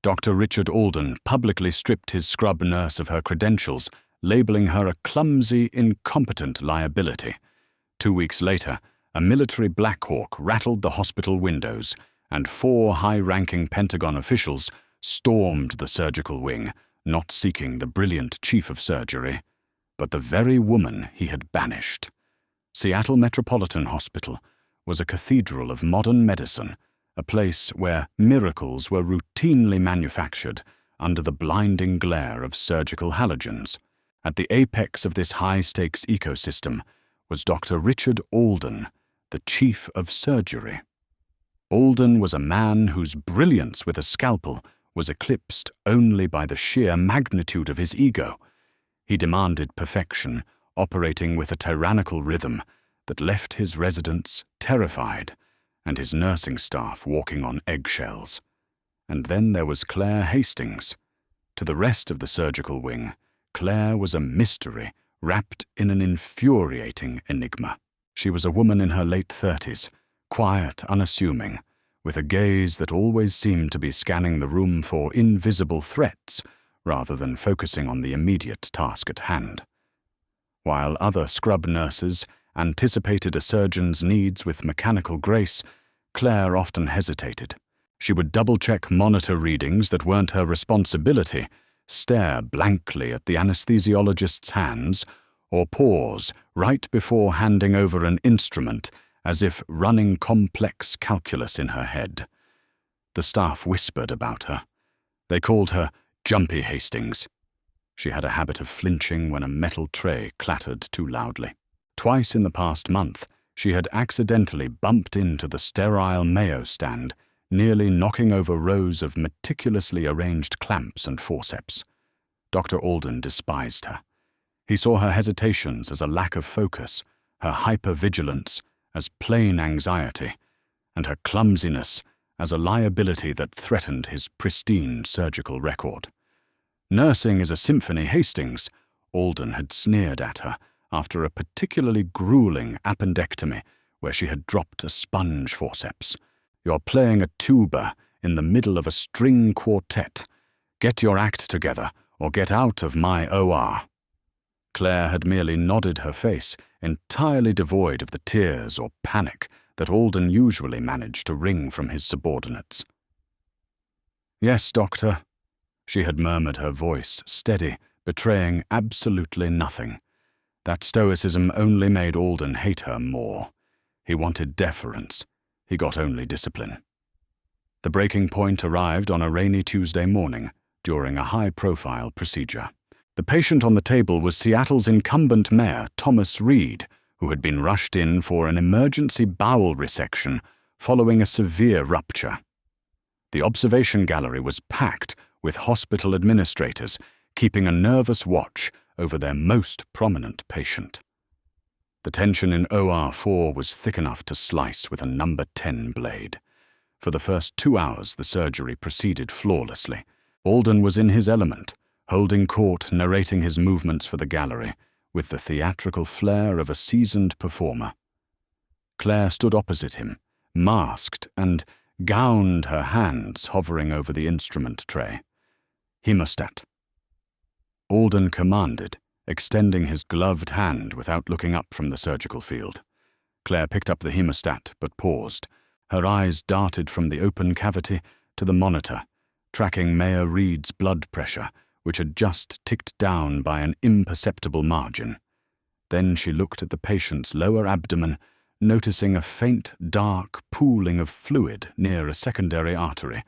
Dr. Richard Alden publicly stripped his scrub nurse of her credentials, labeling her a clumsy, incompetent liability. 2 weeks later, a military Black Hawk rattled the hospital windows, and 4 high-ranking Pentagon officials stormed the surgical wing, not seeking the brilliant chief of surgery, but the very woman he had banished. Seattle Metropolitan Hospital was a cathedral of modern medicine, a place where miracles were routinely manufactured under the blinding glare of surgical halogens. At the apex of this high-stakes ecosystem was Dr. Richard Alden, the chief of surgery. Alden was a man whose brilliance with a scalpel was eclipsed only by the sheer magnitude of his ego. He demanded perfection, operating with a tyrannical rhythm that left his residents terrified and his nursing staff walking on eggshells. And then there was Clare Hastings. To the rest of the surgical wing, Clare was a mystery wrapped in an infuriating enigma. She was a woman in her late 30s, quiet, unassuming, with a gaze that always seemed to be scanning the room for invisible threats rather than focusing on the immediate task at hand. While other scrub nurses anticipated a surgeon's needs with mechanical grace, Clare often hesitated. She would double-check monitor readings that weren't her responsibility, stare blankly at the anesthesiologist's hands, or pause right before handing over an instrument as if running complex calculus in her head. The staff whispered about her. They called her Jumpy Hastings. She had a habit of flinching when a metal tray clattered too loudly. Twice in the past month, she had accidentally bumped into the sterile Mayo stand, nearly knocking over rows of meticulously arranged clamps and forceps. Dr. Alden despised her. He saw her hesitations as a lack of focus, her hypervigilance as plain anxiety, and her clumsiness as a liability that threatened his pristine surgical record. Nursing is a symphony, Hastings, Alden had sneered at her after a particularly grueling appendectomy where she had dropped a sponge forceps. You're playing a tuba in the middle of a string quartet. Get your act together or get out of my OR. Clare had merely nodded her face, entirely devoid of the tears or panic that Alden usually managed to wring from his subordinates. "Yes, doctor," she had murmured, her voice steady, betraying absolutely nothing. That stoicism only made Alden hate her more. He wanted deference. He got only discipline. The breaking point arrived on a rainy Tuesday morning during a high-profile procedure. The patient on the table was Seattle's incumbent mayor, Thomas Reed, who had been rushed in for an emergency bowel resection following a severe rupture. The observation gallery was packed with hospital administrators, keeping a nervous watch over their most prominent patient. The tension in OR 4 was thick enough to slice with a number 10 blade. For the first 2 hours, the surgery proceeded flawlessly. Alden was in his element, holding court, narrating his movements for the gallery, with the theatrical flair of a seasoned performer. Clare stood opposite him, masked, and gowned, her hands hovering over the instrument tray. "Hemostat." Alden commanded, extending his gloved hand without looking up from the surgical field. Clare picked up the hemostat, but paused. Her eyes darted from the open cavity to the monitor, tracking Mayor Reed's blood pressure, which had just ticked down by an imperceptible margin. Then she looked at the patient's lower abdomen, noticing a faint, dark pooling of fluid near a secondary artery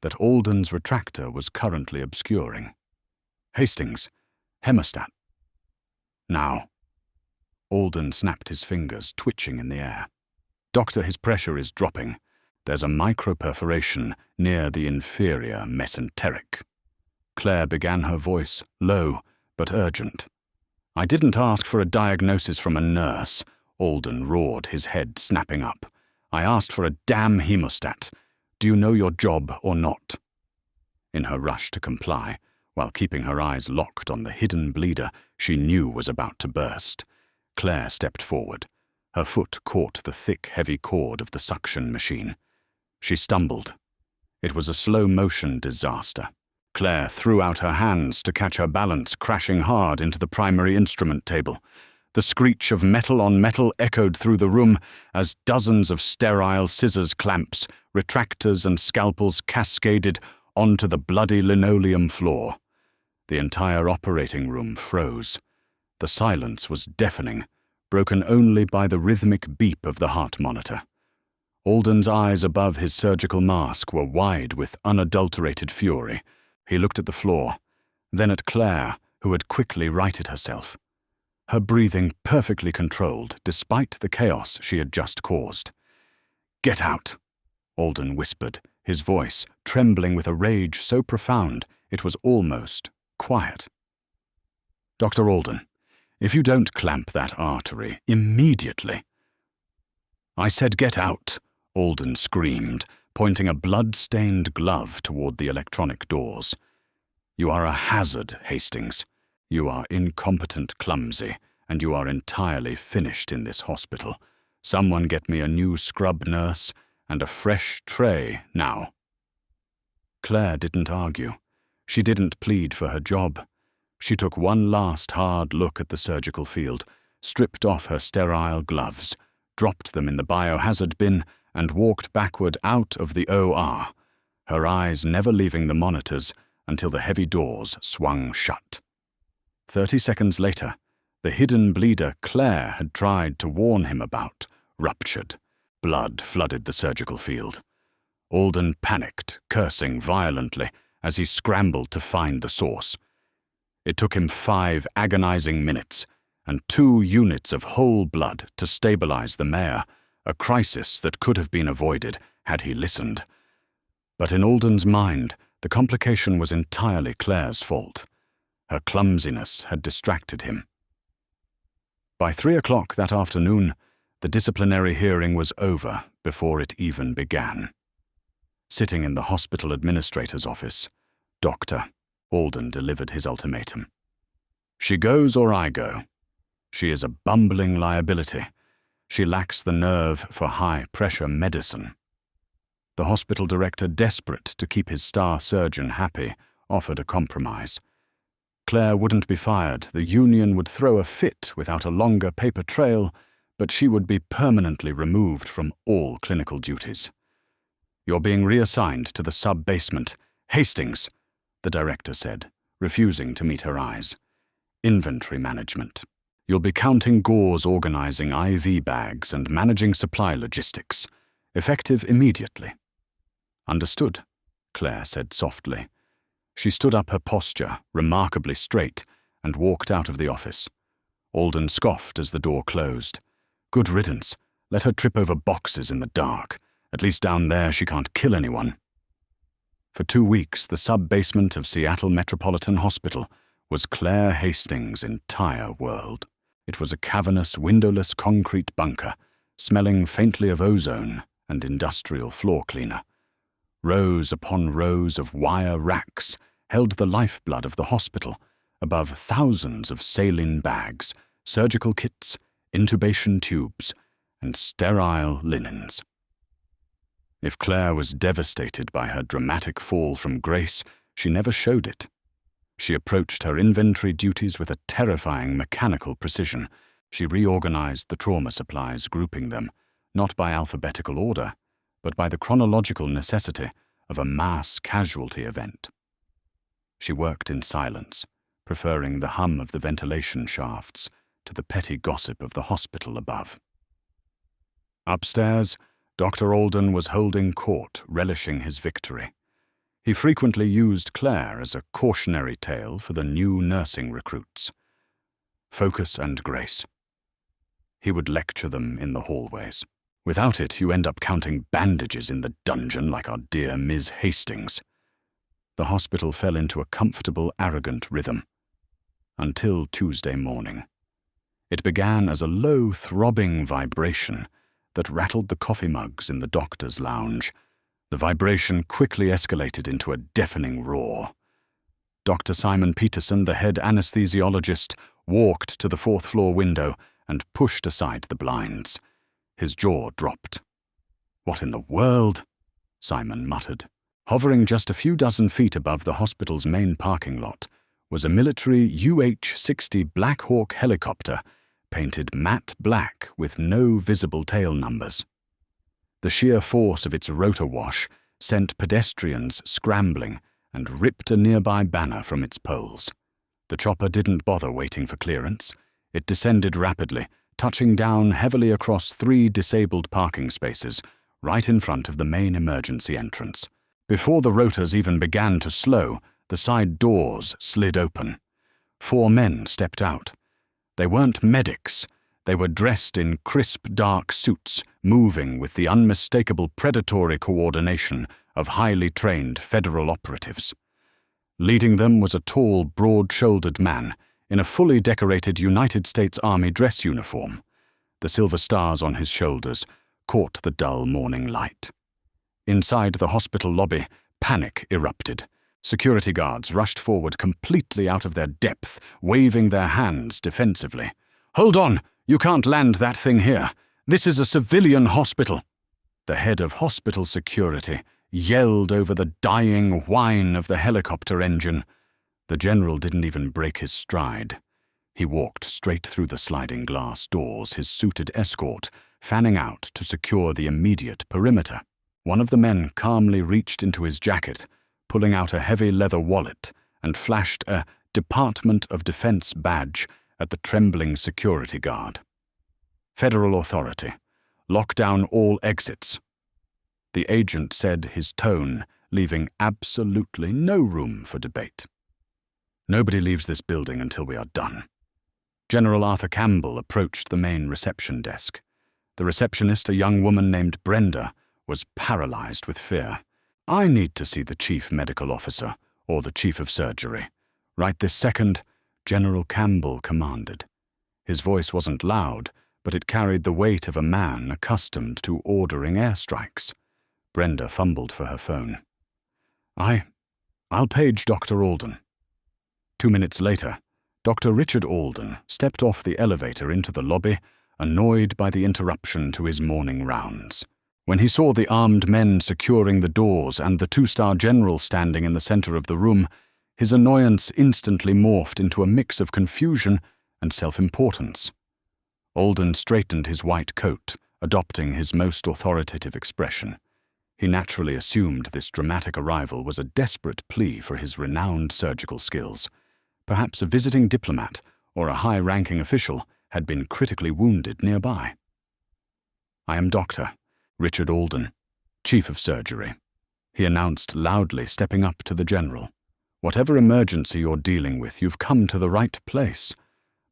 that Alden's retractor was currently obscuring. "Hastings, hemostat." "Now." Alden snapped his fingers, twitching in the air. "Doctor, his pressure is dropping. There's a microperforation near the inferior mesenteric." Clare began, her voice low but urgent. "I didn't ask for a diagnosis from a nurse," Alden roared, his head snapping up. "I asked for a damn hemostat. Do you know your job or not?" In her rush to comply, while keeping her eyes locked on the hidden bleeder she knew was about to burst, Clare stepped forward. Her foot caught the thick, heavy cord of the suction machine. She stumbled. It was a slow-motion disaster. Clare threw out her hands to catch her balance, crashing hard into the primary instrument table. The screech of metal on metal echoed through the room as dozens of sterile scissors clamps, retractors and scalpels cascaded onto the bloody linoleum floor. The entire operating room froze. The silence was deafening, broken only by the rhythmic beep of the heart monitor. Alden's eyes above his surgical mask were wide with unadulterated fury. He looked at the floor, then at Clare, who had quickly righted herself. Her breathing perfectly controlled despite the chaos she had just caused. "Get out," Alden whispered, his voice trembling with a rage so profound it was almost quiet. "Dr. Alden, if you don't clamp that artery immediately—" "I said get out," Alden screamed, pointing a blood-stained glove toward the electronic doors. "You are a hazard, Hastings. You are incompetent, Clumsy, and you are entirely finished in this hospital. Someone get me a new scrub nurse and a fresh tray now." Clare didn't argue. She didn't plead for her job. She took one last hard look at the surgical field, stripped off her sterile gloves, dropped them in the biohazard bin, and walked backward out of the OR, her eyes never leaving the monitors until the heavy doors swung shut. 30 seconds later, the hidden bleeder Clare had tried to warn him about ruptured. Blood flooded the surgical field. Alden panicked, cursing violently as he scrambled to find the source. It took him 5 agonizing minutes and 2 units of whole blood to stabilize the mare, a crisis that could have been avoided had he listened. But in Alden's mind, the complication was entirely Clare's fault. Her clumsiness had distracted him. By 3 o'clock that afternoon, the disciplinary hearing was over before it even began. Sitting in the hospital administrator's office, Dr. Alden delivered his ultimatum. "She goes or I go. She is a bumbling liability. She lacks the nerve for high-pressure medicine." The hospital director, desperate to keep his star surgeon happy, offered a compromise. Clare wouldn't be fired. The union would throw a fit without a longer paper trail, but she would be permanently removed from all clinical duties. "You're being reassigned to the sub-basement. Hastings," the director said, refusing to meet her eyes. "Inventory management. You'll be counting gauze, organizing IV bags, and managing supply logistics. Effective immediately." "Understood," Clare said softly. She stood up, her posture remarkably straight, and walked out of the office. Alden scoffed as the door closed. Good riddance. Let her trip over boxes in the dark. At least down there she can't kill anyone. For 2 weeks, the sub-basement of Seattle Metropolitan Hospital was Clare Hastings' entire world. It was a cavernous, windowless concrete bunker, smelling faintly of ozone and industrial floor cleaner. Rows upon rows of wire racks held the lifeblood of the hospital, above thousands of saline bags, surgical kits, intubation tubes, and sterile linens. If Clare was devastated by her dramatic fall from grace, she never showed it. She approached her inventory duties with a terrifying mechanical precision. She reorganized the trauma supplies, grouping them, not by alphabetical order, but by the chronological necessity of a mass casualty event. She worked in silence, preferring the hum of the ventilation shafts to the petty gossip of the hospital above. Upstairs, Dr. Alden was holding court, relishing his victory. He frequently used Clare as a cautionary tale for the new nursing recruits. Focus and grace. He would lecture them in the hallways. Without it, you end up counting bandages in the dungeon like our dear Ms. Hastings. The hospital fell into a comfortable, arrogant rhythm. Until Tuesday morning. It began as a low, throbbing vibration that rattled the coffee mugs in the doctor's lounge. The vibration quickly escalated into a deafening roar. Dr. Simon Peterson, the head anesthesiologist, walked to the 4th-floor window and pushed aside the blinds. His jaw dropped. "What in the world?" Simon muttered. Hovering just a few dozen feet above the hospital's main parking lot was a military UH-60 Black Hawk helicopter painted matte black with no visible tail numbers. The sheer force of its rotor wash sent pedestrians scrambling and ripped a nearby banner from its poles. The chopper didn't bother waiting for clearance. It descended rapidly, touching down heavily across 3 disabled parking spaces right in front of the main emergency entrance. Before the rotors even began to slow, the side doors slid open. 4 men stepped out. They weren't medics. They were dressed in crisp, dark suits, moving with the unmistakable predatory coordination of highly trained federal operatives. Leading them was a tall, broad-shouldered man in a fully decorated United States Army dress uniform. The silver stars on his shoulders caught the dull morning light. Inside the hospital lobby, panic erupted. Security guards rushed forward completely out of their depth, waving their hands defensively. "Hold on! You can't land that thing here. This is a civilian hospital." The head of hospital security yelled over the dying whine of the helicopter engine. The general didn't even break his stride. He walked straight through the sliding glass doors, his suited escort fanning out to secure the immediate perimeter. One of the men calmly reached into his jacket, pulling out a heavy leather wallet, and flashed a Department of Defense badge at the trembling security guard. "Federal authority. Lock down all exits." The agent said, his tone leaving absolutely no room for debate. "Nobody leaves this building until we are done." General Arthur Campbell approached the main reception desk. The receptionist, a young woman named Brenda, was paralyzed with fear. "I need to see the chief medical officer or the chief of surgery. Right this second," General Campbell commanded. His voice wasn't loud, but it carried the weight of a man accustomed to ordering airstrikes. Brenda fumbled for her phone. I'll page Dr. Alden." 2 minutes later, Dr. Richard Alden stepped off the elevator into the lobby, annoyed by the interruption to his morning rounds. When he saw the armed men securing the doors and the 2-star general standing in the center of the room, his annoyance instantly morphed into a mix of confusion and self-importance. Alden straightened his white coat, adopting his most authoritative expression. He naturally assumed this dramatic arrival was a desperate plea for his renowned surgical skills. Perhaps a visiting diplomat or a high-ranking official had been critically wounded nearby. "I am Dr. Richard Alden, Chief of Surgery," he announced loudly, stepping up to the general. "Whatever emergency you're dealing with, you've come to the right place.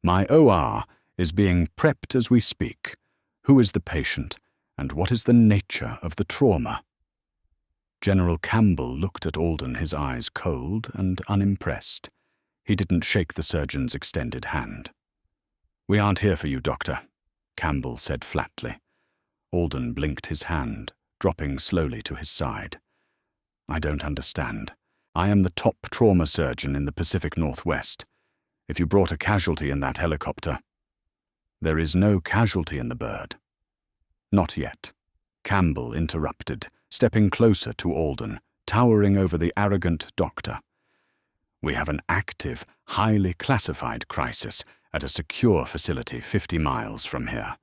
My OR is being prepped as we speak. Who is the patient, and what is the nature of the trauma?" General Campbell looked at Alden, his eyes cold and unimpressed. He didn't shake the surgeon's extended hand. "We aren't here for you, Doctor," Campbell said flatly. Alden blinked his hand, dropping slowly to his side. "I don't understand. I am the top trauma surgeon in the Pacific Northwest. If you brought a casualty in that helicopter—" "There is no casualty in the bird." "Not yet," Campbell interrupted, stepping closer to Alden, towering over the arrogant doctor. "We have an active, highly classified crisis at a secure facility 50 miles from here.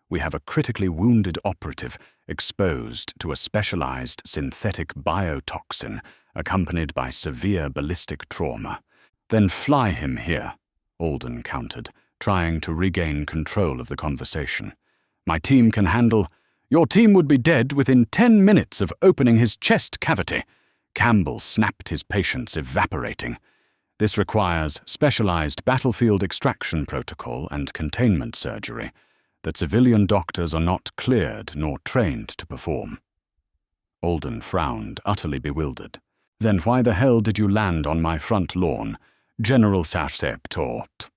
We have a critically wounded operative exposed to a specialized synthetic biotoxin accompanied by severe ballistic trauma. Then fly him here," Alden countered, trying to regain control of the conversation. "My team can handle—" "Your team would be dead within 10 minutes of opening his chest cavity." Campbell snapped, his patience evaporating. "This requires specialized battlefield extraction protocol and containment surgery that civilian doctors are not cleared nor trained to perform." Alden frowned, utterly bewildered. "Then why the hell did you land on my front lawn, General Sarceptort?"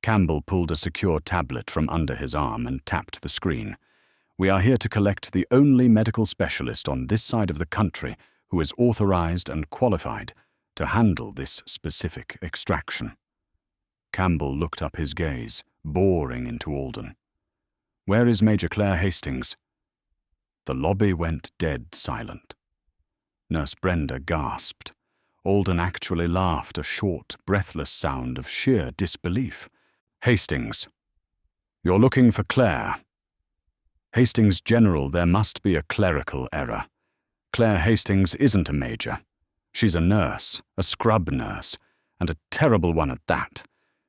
Campbell pulled a secure tablet from under his arm and tapped the screen. "We are here to collect the only medical specialist on this side of the country who is authorized and qualified to handle this specific extraction." Campbell looked up, his gaze boring into Alden. "Where is Major Clare Hastings?" The lobby went dead silent. Nurse Brenda gasped. Alden actually laughed, a short, breathless sound of sheer disbelief. "Hastings. You're looking for Clare." "Hastings, General, there must be a clerical error. Clare Hastings isn't a major. She's a nurse, a scrub nurse, and a terrible one at that.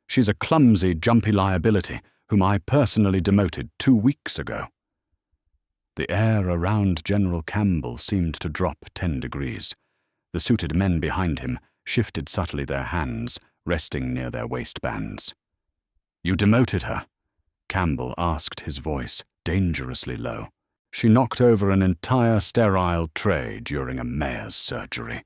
She's a clumsy, jumpy liability whom I personally demoted 2 weeks ago." The air around General Campbell seemed to drop 10 degrees. The suited men behind him shifted subtly, their hands resting near their waistbands. "You demoted her?" Campbell asked, his voice dangerously low. "She knocked over an entire sterile tray during a mayor's surgery,"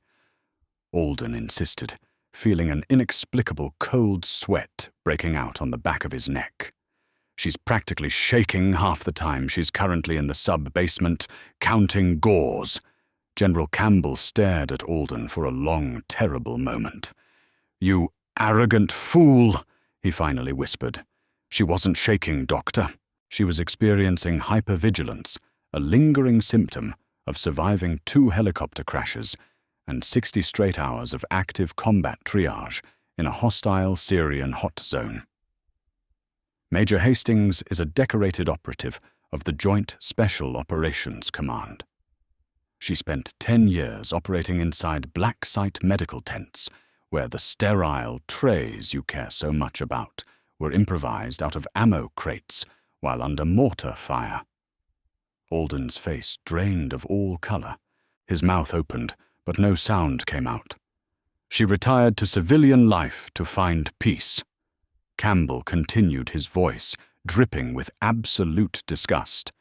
Alden insisted, feeling an inexplicable cold sweat breaking out on the back of his neck. "She's practically shaking half the time she's currently in the sub-basement, counting gauze." General Campbell stared at Alden for a long, terrible moment. "You arrogant fool," he finally whispered. "She wasn't shaking, Doctor. She was experiencing hypervigilance, a lingering symptom of surviving 2 helicopter crashes and 60 straight hours of active combat triage in a hostile Syrian hot zone." Major Hastings is a decorated operative of the Joint Special Operations Command. She spent 10 years operating inside black site medical tents, where the sterile trays you care so much about were improvised out of ammo crates while under mortar fire. Alden's face drained of all color. His mouth opened, but no sound came out. "She retired to civilian life to find peace." Campbell continued, his voice dripping with absolute disgust.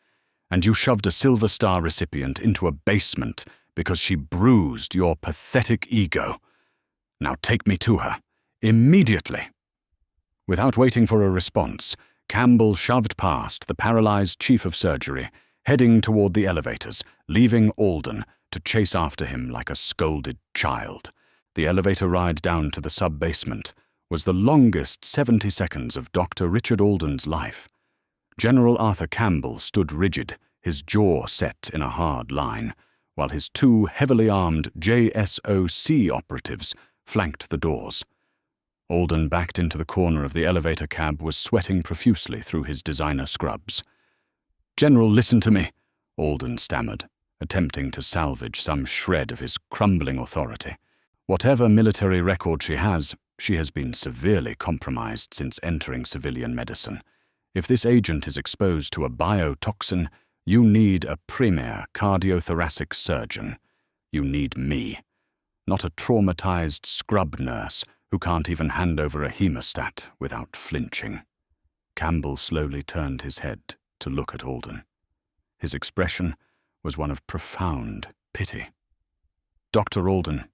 "And you shoved a Silver Star recipient into a basement because she bruised your pathetic ego. Now take me to her, immediately." Without waiting for a response, Campbell shoved past the paralyzed chief of surgery, heading toward the elevators, leaving Alden to chase after him like a scolded child. The elevator ride down to the sub-basement was the longest 70 seconds of Dr. Richard Alden's life. General Arthur Campbell stood rigid, his jaw set in a hard line, while his 2 heavily armed JSOC operatives flanked the doors. Alden, backed into the corner of the elevator cab, was sweating profusely through his designer scrubs. "General, listen to me," Alden stammered, attempting to salvage some shred of his crumbling authority. "Whatever military record she has been severely compromised since entering civilian medicine. If this agent is exposed to a biotoxin, you need a premier cardiothoracic surgeon. You need me, not a traumatized scrub nurse who can't even hand over a hemostat without flinching." Campbell slowly turned his head to look at Alden. His expression was one of profound pity. "Dr. Alden,"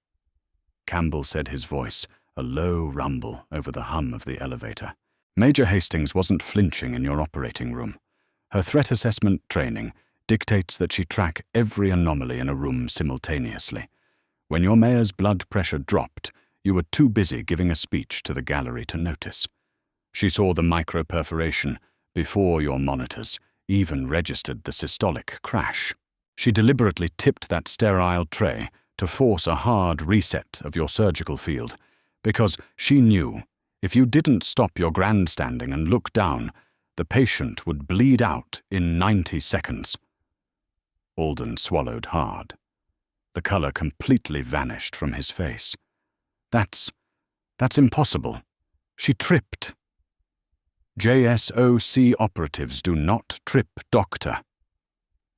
Campbell said, his voice a low rumble over the hum of the elevator. "Major Hastings wasn't flinching in your operating room. Her threat assessment training dictates that she track every anomaly in a room simultaneously. When your mayor's blood pressure dropped, you were too busy giving a speech to the gallery to notice. She saw the microperforation before your monitors even registered the systolic crash. She deliberately tipped that sterile tray to force a hard reset of your surgical field, because she knew if you didn't stop your grandstanding and look down, the patient would bleed out in 90 seconds. Alden swallowed hard. The color completely vanished from his face. That's impossible. She tripped." "JSOC operatives do not trip, Doctor,"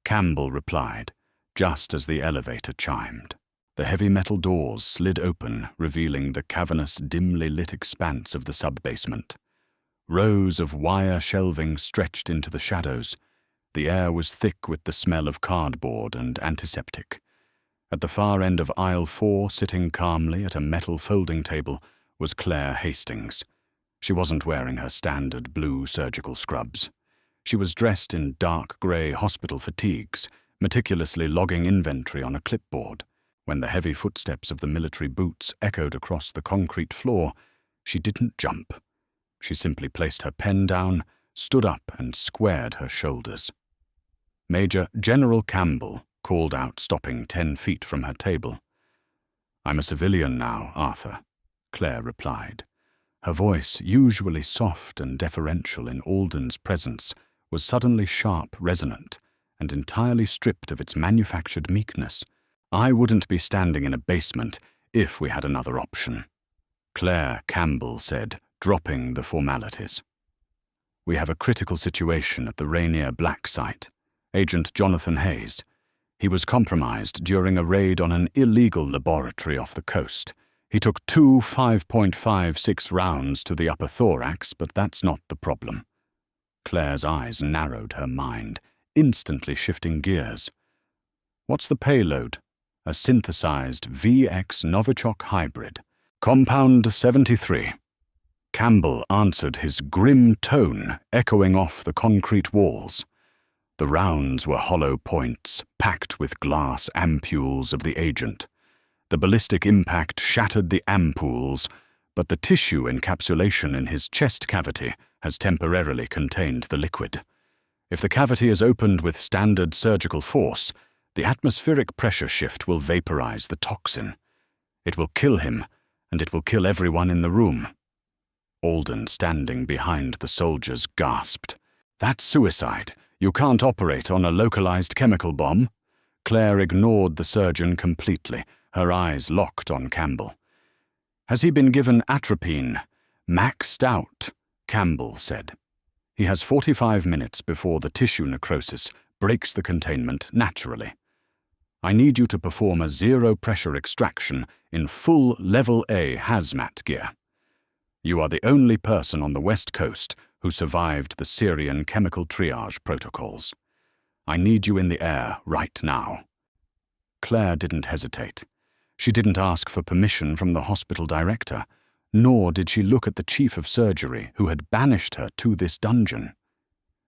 Campbell replied, just as the elevator chimed. The heavy metal doors slid open, revealing the cavernous, dimly lit expanse of the sub-basement. Rows of wire shelving stretched into the shadows. The air was thick with the smell of cardboard and antiseptic. At the far end of aisle 4, sitting calmly at a metal folding table, was Clare Hastings. She wasn't wearing her standard blue surgical scrubs. She was dressed in dark grey hospital fatigues, meticulously logging inventory on a clipboard. When the heavy footsteps of the military boots echoed across the concrete floor, she didn't jump. She simply placed her pen down, stood up, and squared her shoulders. "Major General Campbell," called out, stopping 10 feet from her table. "I'm a civilian now, Arthur," Clare replied. Her voice, usually soft and deferential in Alden's presence, was suddenly sharp, resonant, and entirely stripped of its manufactured meekness. "I wouldn't be standing in a basement if we had another option," Claire Campbell said, dropping the formalities. "We have a critical situation at the Rainier Black site. Agent Jonathan Hayes. He was compromised during a raid on an illegal laboratory off the coast. He took 2 5.56 rounds to the upper thorax, but that's not the problem." Claire's eyes narrowed her mind, instantly shifting gears. "What's the payload?" "A synthesized VX Novichok hybrid. Compound 73. Campbell answered, his grim tone echoing off the concrete walls. The rounds were hollow points, packed with glass ampules of the agent. The ballistic impact shattered the ampoules, but the tissue encapsulation in his chest cavity has temporarily contained the liquid. If the cavity is opened with standard surgical force, the atmospheric pressure shift will vaporize the toxin. It will kill him, and it will kill everyone in the room." Alden, standing behind the soldiers, gasped. "That's suicide. You can't operate on a localized chemical bomb." Claire ignored the surgeon completely, her eyes locked on Campbell. "Has he been given atropine?" "Maxed out," Campbell said. "He has 45 minutes before the tissue necrosis breaks the containment naturally. I need you to perform a zero-pressure extraction in full Level A hazmat gear. You are the only person on the West Coast who survived the Syrian chemical triage protocols. I need you in the air right now." Claire didn't hesitate. She didn't ask for permission from the hospital director, nor did she look at the chief of surgery who had banished her to this dungeon.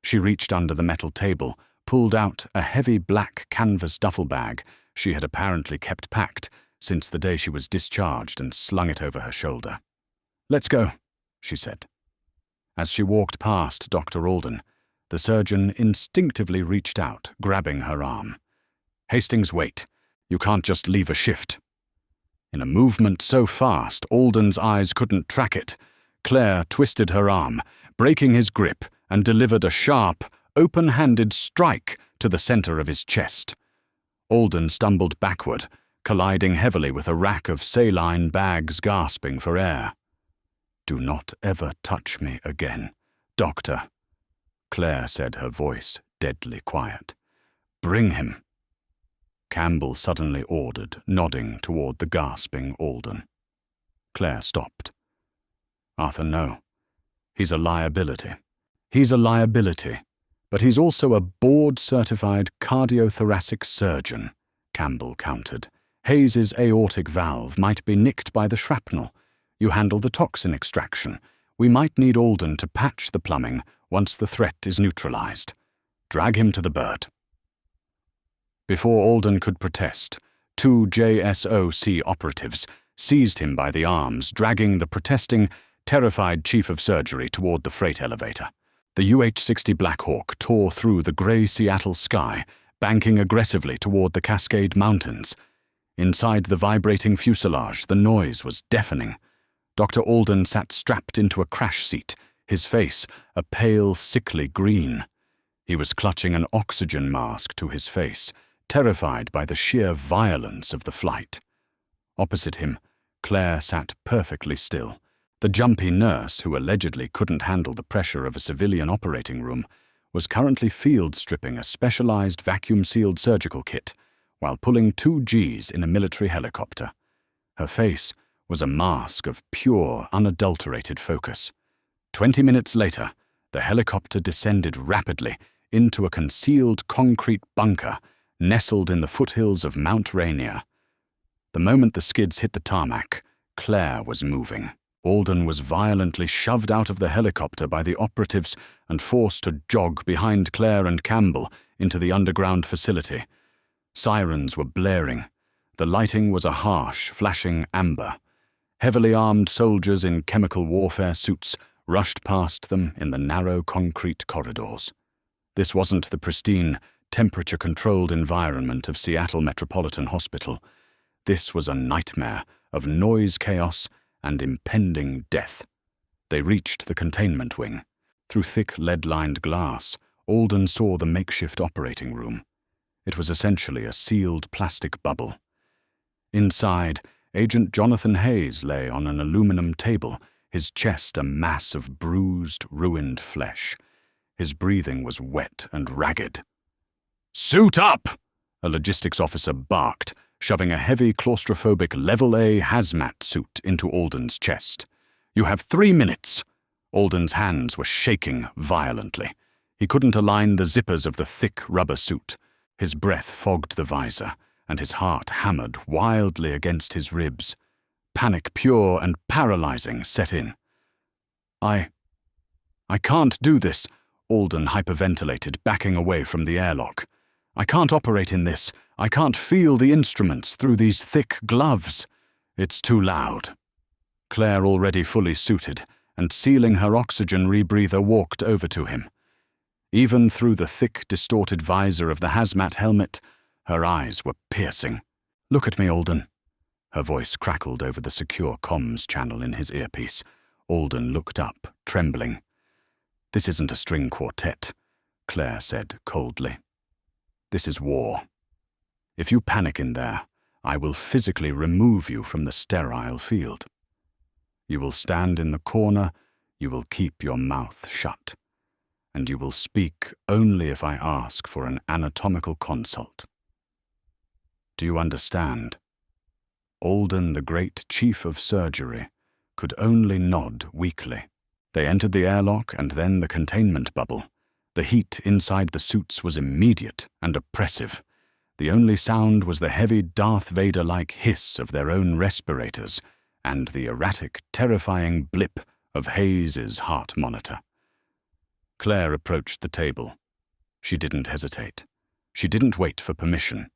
She reached under the metal table, pulled out a heavy black canvas duffel bag she had apparently kept packed since the day she was discharged, and slung it over her shoulder. "Let's go," she said. As she walked past Dr. Alden, the surgeon instinctively reached out, grabbing her arm. "Hastings, wait. You can't just leave a shift." In a movement so fast Alden's eyes couldn't track it, Claire twisted her arm, breaking his grip, and delivered a sharp, open-handed strike to the center of his chest. Alden stumbled backward, colliding heavily with a rack of saline bags, gasping for air. "Do not ever touch me again, Doctor," Claire said, her voice deadly quiet. "Bring him." Campbell suddenly ordered, nodding toward the gasping Alden. Claire stopped. "Arthur, no. He's a liability. He's a liability, but he's also a board-certified cardiothoracic surgeon," Campbell countered. "Hayes's aortic valve might be nicked by the shrapnel. You handle the toxin extraction. We might need Alden to patch the plumbing once the threat is neutralized. Drag him to the bird." Before Alden could protest, 2 JSOC operatives seized him by the arms, dragging the protesting, terrified chief of surgery toward the freight elevator. The UH-60 Black Hawk tore through the gray Seattle sky, banking aggressively toward the Cascade Mountains. Inside the vibrating fuselage, the noise was deafening. Dr. Alden sat strapped into a crash seat, his face a pale, sickly green. He was clutching an oxygen mask to his face, terrified by the sheer violence of the flight. Opposite him, Claire sat perfectly still. The jumpy nurse, who allegedly couldn't handle the pressure of a civilian operating room, was currently field-stripping a specialized vacuum-sealed surgical kit while pulling 2 Gs in a military helicopter. Her face was a mask of pure, unadulterated focus. 20 minutes later, the helicopter descended rapidly into a concealed concrete bunker nestled in the foothills of Mount Rainier. The moment the skids hit the tarmac, Claire was moving. Alden was violently shoved out of the helicopter by the operatives and forced to jog behind Claire and Campbell into the underground facility. Sirens were blaring. The lighting was a harsh, flashing amber. Heavily armed soldiers in chemical warfare suits rushed past them in the narrow concrete corridors. This wasn't the pristine, temperature-controlled environment of Seattle Metropolitan Hospital. This was a nightmare of noise chaos and impending death. They reached the containment wing. Through thick lead-lined glass, Alden saw the makeshift operating room. It was essentially a sealed plastic bubble. Inside, Agent Jonathan Hayes lay on an aluminum table, his chest a mass of bruised, ruined flesh. His breathing was wet and ragged. "Suit up!" a logistics officer barked, shoving a heavy claustrophobic Level A hazmat suit into Alden's chest. "You have 3 minutes." Alden's hands were shaking violently. He couldn't align the zippers of the thick rubber suit. His breath fogged the visor, and his heart hammered wildly against his ribs. Panic, pure and paralyzing, set in. I can't do this," Alden hyperventilated, backing away from the airlock. "I can't operate in this. I can't feel the instruments through these thick gloves. It's too loud." Claire, already fully suited and sealing her oxygen rebreather, walked over to him. Even through the thick, distorted visor of the hazmat helmet, her eyes were piercing. "Look at me, Alden." Her voice crackled over the secure comms channel in his earpiece. Alden looked up, trembling. "This isn't a string quartet," Claire said coldly. "This is war. If you panic in there, I will physically remove you from the sterile field. You will stand in the corner, you will keep your mouth shut, and you will speak only if I ask for an anatomical consult. Do you understand?" Alden, the great chief of surgery, could only nod weakly. They entered the airlock and then the containment bubble. The heat inside the suits was immediate and oppressive. The only sound was the heavy Darth Vader-like hiss of their own respirators and the erratic, terrifying blip of Hayes's heart monitor. Claire approached the table. She didn't hesitate. She didn't wait for permission.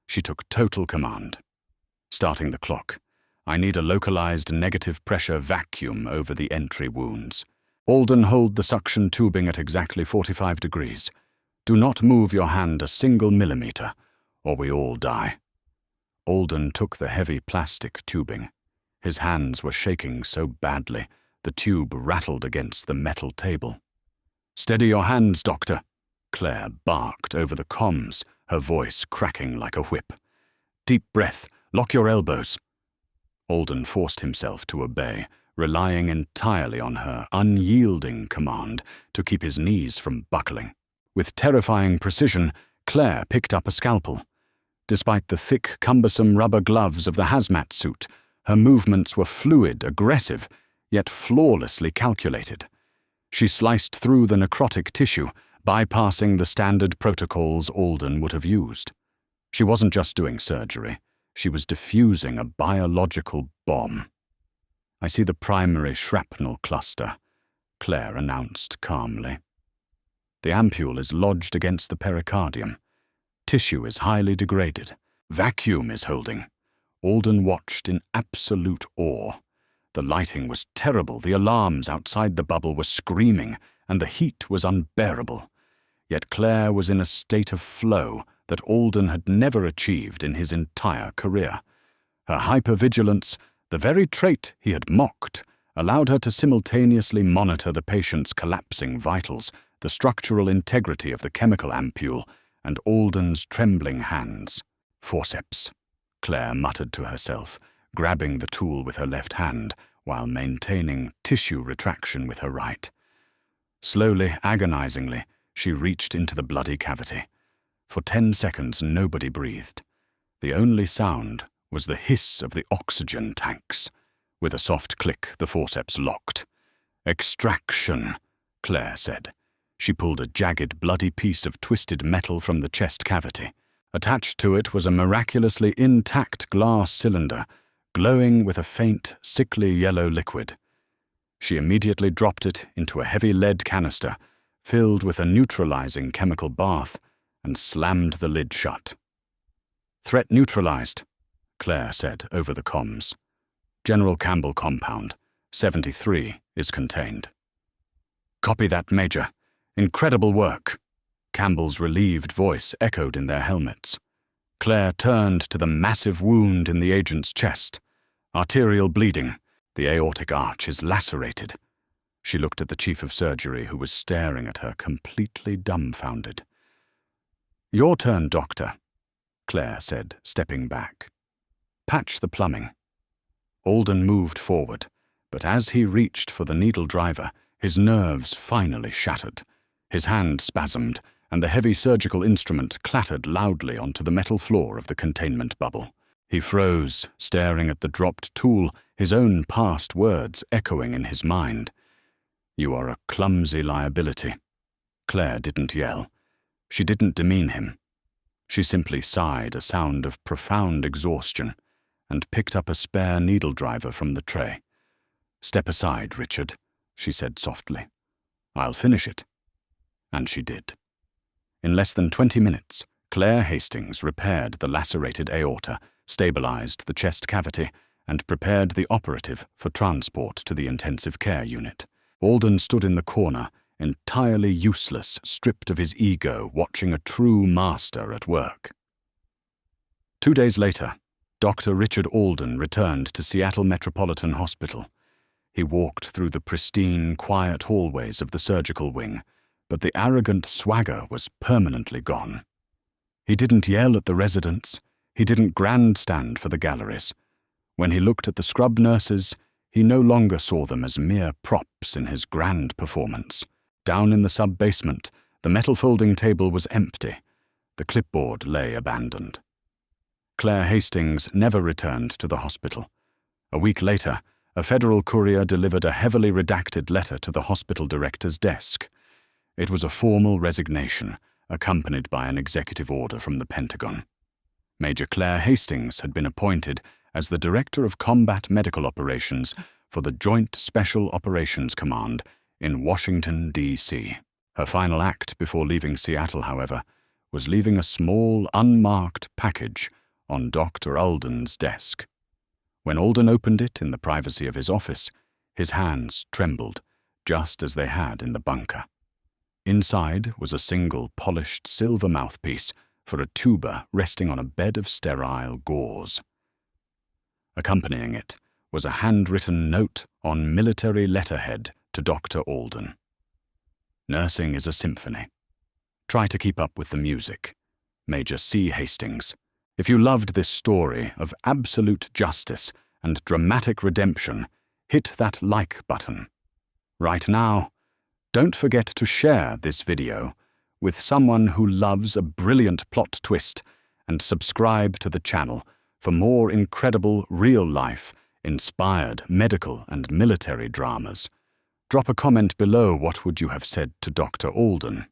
She took total command. "Starting the clock. I need a localized negative pressure vacuum over the entry wounds. Alden, hold the suction tubing at exactly 45 degrees. Do not move your hand a single millimeter, or we all die." Alden took the heavy plastic tubing. His hands were shaking so badly, the tube rattled against the metal table. "Steady your hands, Doctor," Claire barked over the comms, her voice cracking like a whip. "Deep breath, lock your elbows." Alden forced himself to obey, relying entirely on her unyielding command to keep his knees from buckling. With terrifying precision, Claire picked up a scalpel. Despite the thick, cumbersome rubber gloves of the hazmat suit, her movements were fluid, aggressive, yet flawlessly calculated. She sliced through the necrotic tissue, bypassing the standard protocols Alden would have used. She wasn't just doing surgery. She was diffusing a biological bomb. "I see the primary shrapnel cluster," Claire announced calmly. "The ampule is lodged against the pericardium. Tissue is highly degraded. Vacuum is holding." Alden watched in absolute awe. The lighting was terrible, the alarms outside the bubble were screaming, and the heat was unbearable. Yet Claire was in a state of flow that Alden had never achieved in his entire career. Her hypervigilance, the very trait he had mocked, allowed her to simultaneously monitor the patient's collapsing vitals, the structural integrity of the chemical ampule, and Alden's trembling hands. "Forceps," Claire muttered to herself, grabbing the tool with her left hand while maintaining tissue retraction with her right. Slowly, agonizingly, she reached into the bloody cavity. For 10 seconds, nobody breathed. The only sound was the hiss of the oxygen tanks. With a soft click, the forceps locked. "Extraction," Claire said. She pulled a jagged, bloody piece of twisted metal from the chest cavity. Attached to it was a miraculously intact glass cylinder, glowing with a faint, sickly yellow liquid. She immediately dropped it into a heavy lead canister, filled with a neutralizing chemical bath, and slammed the lid shut. "Threat neutralized," Claire said over the comms. "General Campbell compound, 73, is contained." "Copy that, Major. Incredible work." Campbell's relieved voice echoed in their helmets. Claire turned to the massive wound in the agent's chest. Arterial bleeding. The aortic arch is lacerated. She looked at the chief of surgery, who was staring at her, completely dumbfounded. "Your turn, doctor," Claire said, stepping back. "Patch the plumbing." Alden moved forward, but as he reached for the needle driver, his nerves finally shattered. His hand spasmed, and the heavy surgical instrument clattered loudly onto the metal floor of the containment bubble. He froze, staring at the dropped tool, his own past words echoing in his mind. "You are a clumsy liability." Claire didn't yell. She didn't demean him. She simply sighed a sound of profound exhaustion and picked up a spare needle driver from the tray. "Step aside, Richard," she said softly. "I'll finish it." And she did. In less than 20 minutes, Clare Hastings repaired the lacerated aorta, stabilized the chest cavity, and prepared the operative for transport to the intensive care unit. Alden stood in the corner, entirely useless, stripped of his ego, watching a true master at work. 2 days later, Dr. Richard Alden returned to Seattle Metropolitan Hospital. He walked through the pristine, quiet hallways of the surgical wing, but the arrogant swagger was permanently gone. He didn't yell at the residents. He didn't grandstand for the galleries. When he looked at the scrub nurses, he no longer saw them as mere props in his grand performance. Down in the sub-basement, the metal folding table was empty. The clipboard lay abandoned. Clare Hastings never returned to the hospital. A week later, a federal courier delivered a heavily redacted letter to the hospital director's desk. It was a formal resignation, accompanied by an executive order from the Pentagon. Major Clare Hastings had been appointed as the Director of Combat Medical Operations for the Joint Special Operations Command in Washington, D.C. Her final act before leaving Seattle, however, was leaving a small, unmarked package on Dr. Alden's desk. When Alden opened it in the privacy of his office, his hands trembled, just as they had in the bunker. Inside was a single polished silver mouthpiece for a tuba resting on a bed of sterile gauze. Accompanying it was a handwritten note on military letterhead to Dr. Alden. "Nursing is a symphony. Try to keep up with the music. Major C. Hastings. If you loved this story of absolute justice and dramatic redemption, hit that like button. Right now, don't forget to share this video with someone who loves a brilliant plot twist, and subscribe to the channel for more incredible real-life, inspired medical and military dramas. Drop a comment below. What would you have said to Dr. Alden?